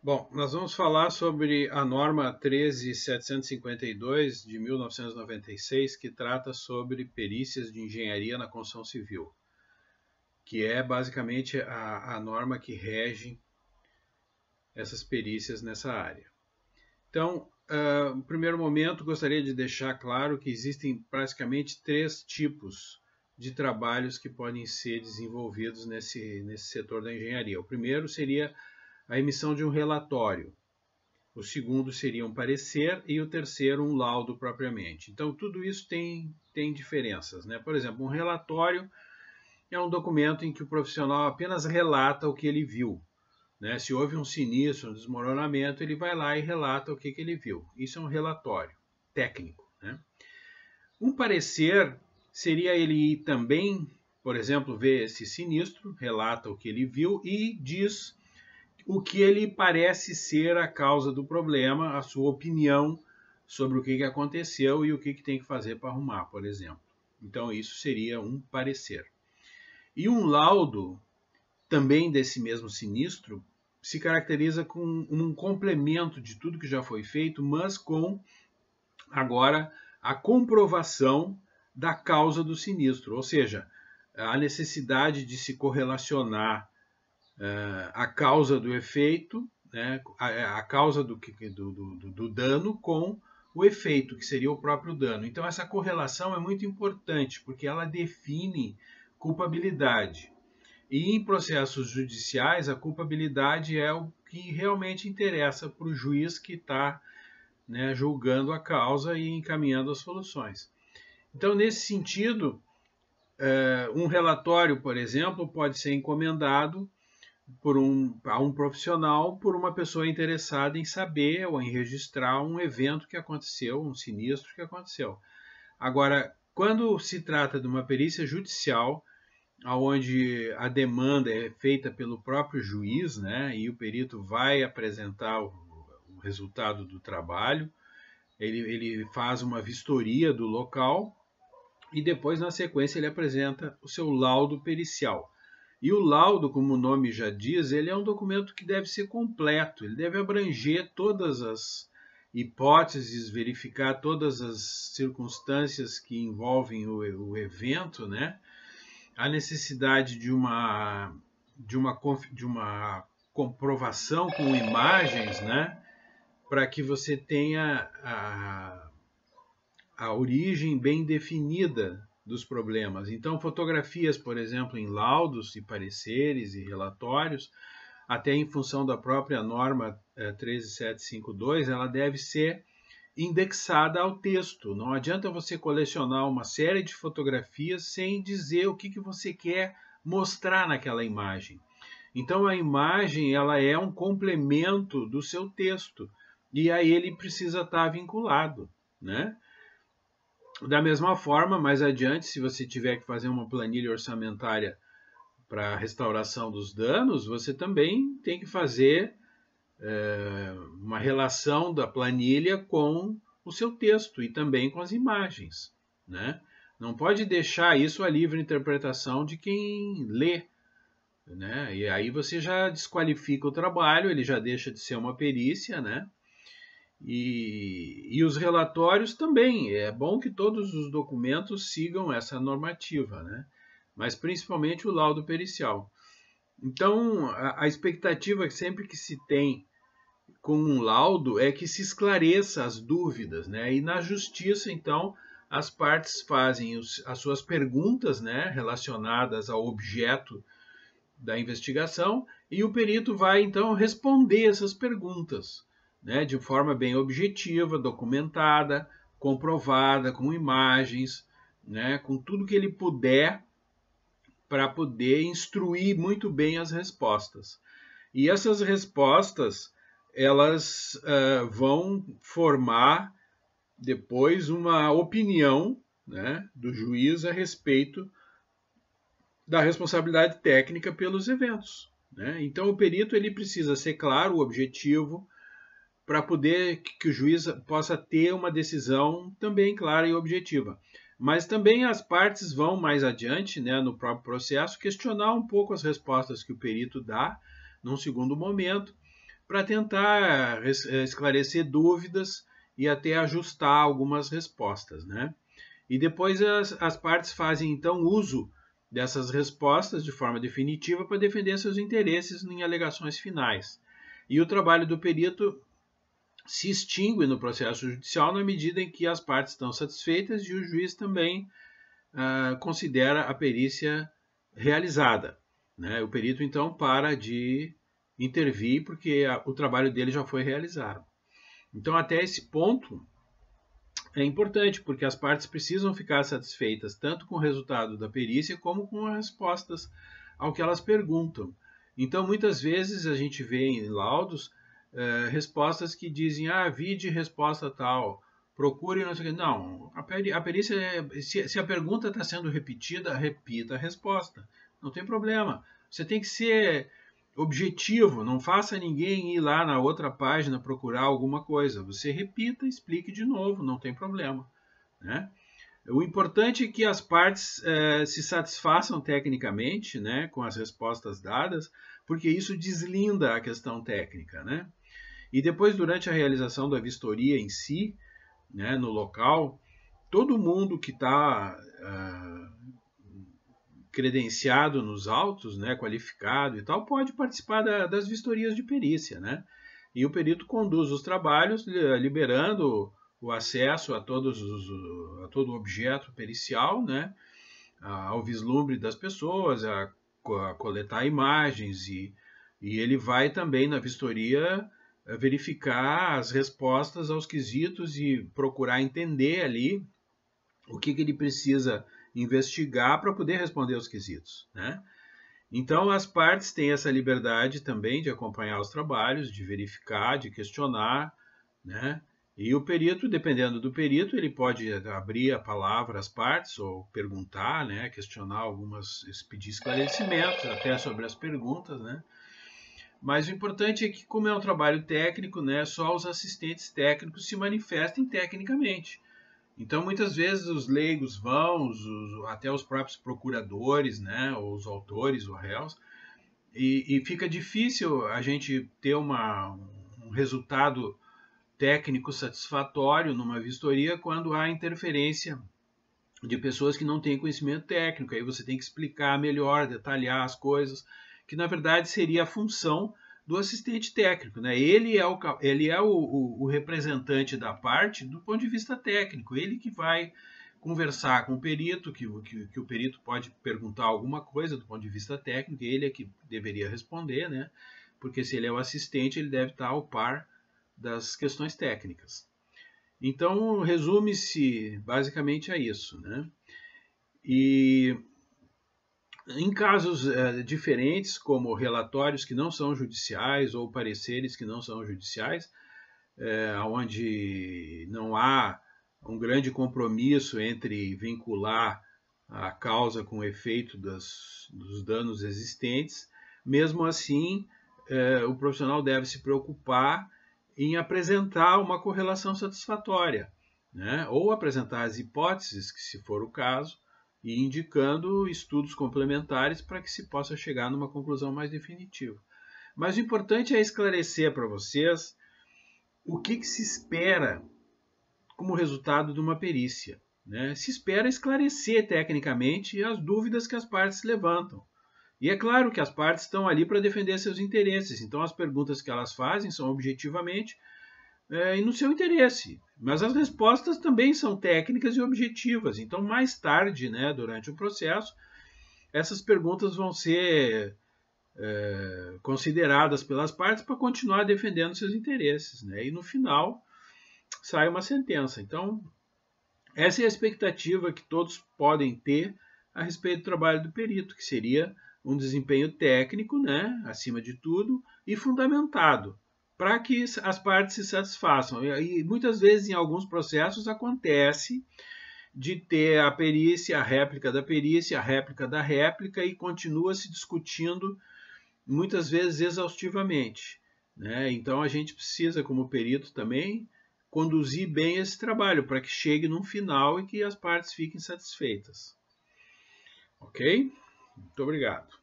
Bom, nós vamos falar sobre a norma 13.752 de 1996, que trata sobre perícias de engenharia na construção civil, que é basicamente a norma que rege essas perícias nessa área. Então, no primeiro momento, gostaria de deixar claro que existem praticamente três tipos de trabalhos que podem ser desenvolvidos nesse setor da engenharia. O primeiro seria a emissão de um relatório. O segundo seria um parecer e o terceiro um laudo propriamente. Então, tudo isso tem diferenças, né? Por exemplo, um relatório é um documento em que o profissional apenas relata o que ele viu, né? Se houve um sinistro, um desmoronamento, ele vai lá e relata o que ele viu. Isso é um relatório técnico, né? Um parecer seria ele também, por exemplo, ver esse sinistro, relata o que ele viu e diz o que ele parece ser a causa do problema, a sua opinião sobre o que aconteceu e o que tem que fazer para arrumar, por exemplo. Então, isso seria um parecer. E um laudo, também desse mesmo sinistro, se caracteriza com um complemento de tudo que já foi feito, mas com, agora, a comprovação da causa do sinistro, ou seja, a necessidade de se correlacionar a causa do efeito, né, a causa do dano com o efeito, que seria o próprio dano. Então, essa correlação é muito importante, porque ela define culpabilidade. E em processos judiciais, a culpabilidade é o que realmente interessa para o juiz que está, né, julgando a causa e encaminhando as soluções. Então, nesse sentido, um relatório, por exemplo, pode ser encomendado a um profissional por uma pessoa interessada em saber ou em registrar um evento que aconteceu, um sinistro que aconteceu. Agora, quando se trata de uma perícia judicial, onde a demanda é feita pelo próprio juiz, né, e o perito vai apresentar o resultado do trabalho, ele faz uma vistoria do local e depois, na sequência, ele apresenta o seu laudo pericial. E o laudo, como o nome já diz, ele é um documento que deve ser completo, ele deve abranger todas as hipóteses, verificar todas as circunstâncias que envolvem o evento, né? A necessidade de uma comprovação com imagens, né? Para que você tenha a origem bem definida dos problemas. Então, fotografias, por exemplo, em laudos e pareceres e relatórios, até em função da própria norma 13752, ela deve ser indexada ao texto. Não adianta você colecionar uma série de fotografias sem dizer o que você quer mostrar naquela imagem. Então, a imagem ela é um complemento do seu texto e a ele precisa estar vinculado, né? Da mesma forma, mais adiante, se você tiver que fazer uma planilha orçamentária para a restauração dos danos, você também tem que fazer uma relação da planilha com o seu texto e também com as imagens, né? Não pode deixar isso à livre interpretação de quem lê, né? E aí você já desqualifica o trabalho, ele já deixa de ser uma perícia, né? E os relatórios também. É bom que todos os documentos sigam essa normativa, né? Mas principalmente o laudo pericial. Então, a expectativa sempre que se tem com um laudo é que se esclareça as dúvidas, né? E na justiça, então, as partes fazem as suas perguntas, né, relacionadas ao objeto da investigação e o perito vai, então, responder essas perguntas, né, de forma bem objetiva, documentada, comprovada, com imagens, né, com tudo que ele puder para poder instruir muito bem as respostas. E essas respostas elas vão formar depois uma opinião, né, do juiz a respeito da responsabilidade técnica pelos eventos, né? Então o perito ele precisa ser claro, objetivo, para poder que o juiz possa ter uma decisão também clara e objetiva. Mas também as partes vão mais adiante, né, no próprio processo, questionar um pouco as respostas que o perito dá num segundo momento, para tentar esclarecer dúvidas e até ajustar algumas respostas, né? E depois as partes fazem, então, uso dessas respostas de forma definitiva para defender seus interesses em alegações finais. E o trabalho do perito se extingue no processo judicial na medida em que as partes estão satisfeitas e o juiz também considera a perícia realizada, né? O perito, então, para de intervir porque o trabalho dele já foi realizado. Então, até esse ponto, é importante, porque as partes precisam ficar satisfeitas tanto com o resultado da perícia como com as respostas ao que elas perguntam. Então, muitas vezes a gente vê em laudos respostas que dizem, vide resposta tal, procure não sei o que. Não, a perícia, se a pergunta está sendo repetida, repita a resposta. Não tem problema. Você tem que ser objetivo, não faça ninguém ir lá na outra página procurar alguma coisa. Você repita, explique de novo, não tem problema, né? O importante é que as partes se satisfaçam tecnicamente, né, com as respostas dadas, porque isso deslinda a questão técnica, né? E depois, durante a realização da vistoria em si, né, no local, todo mundo que está credenciado nos autos, né, qualificado e tal, pode participar das vistorias de perícia, né? E o perito conduz os trabalhos, liberando o acesso a todo o objeto pericial, né, ao vislumbre das pessoas, a coletar imagens e ele vai também na vistoria verificar as respostas aos quesitos e procurar entender ali o que ele precisa investigar para poder responder aos quesitos, né? Então, as partes têm essa liberdade também de acompanhar os trabalhos, de verificar, de questionar, né? E o perito, dependendo do perito, ele pode abrir a palavra às partes ou perguntar, né? Questionar algumas, pedir esclarecimentos até sobre as perguntas, né? Mas o importante é que, como é um trabalho técnico, né? Só os assistentes técnicos se manifestem tecnicamente. Então, muitas vezes os leigos vão, até os próprios procuradores, né, ou os autores, ou réus, e fica difícil a gente ter um resultado técnico satisfatório numa vistoria quando há interferência de pessoas que não têm conhecimento técnico. Aí você tem que explicar melhor, detalhar as coisas, que na verdade seria a função do assistente técnico, né? Ele é o representante da parte do ponto de vista técnico, ele que vai conversar com o perito, que o perito pode perguntar alguma coisa do ponto de vista técnico, ele é que deveria responder, né? Porque se ele é o assistente, ele deve estar ao par das questões técnicas. Então, resume-se basicamente a isso, né? E em casos diferentes, como relatórios que não são judiciais ou pareceres que não são judiciais, onde não há um grande compromisso entre vincular a causa com o efeito dos danos existentes, mesmo assim, o profissional deve se preocupar em apresentar uma correlação satisfatória, né? Ou apresentar as hipóteses, que se for o caso, e indicando estudos complementares para que se possa chegar numa conclusão mais definitiva. Mas o importante é esclarecer para vocês o que se espera como resultado de uma perícia, né? Se espera esclarecer tecnicamente as dúvidas que as partes levantam. E é claro que as partes estão ali para defender seus interesses, então as perguntas que elas fazem são objetivamente e no seu interesse. Mas as respostas também são técnicas e objetivas. Então, mais tarde, né, durante o processo, essas perguntas vão ser consideradas pelas partes para continuar defendendo seus interesses, né? E no final sai uma sentença. Então, essa é a expectativa que todos podem ter a respeito do trabalho do perito, que seria um desempenho técnico, né, acima de tudo, e fundamentado, para que as partes se satisfaçam. E muitas vezes, em alguns processos, acontece de ter a perícia, a réplica da perícia, a réplica da réplica, e continua se discutindo, muitas vezes exaustivamente, né? Então, a gente precisa, como perito também, conduzir bem esse trabalho, para que chegue num final e que as partes fiquem satisfeitas. Ok? Muito obrigado.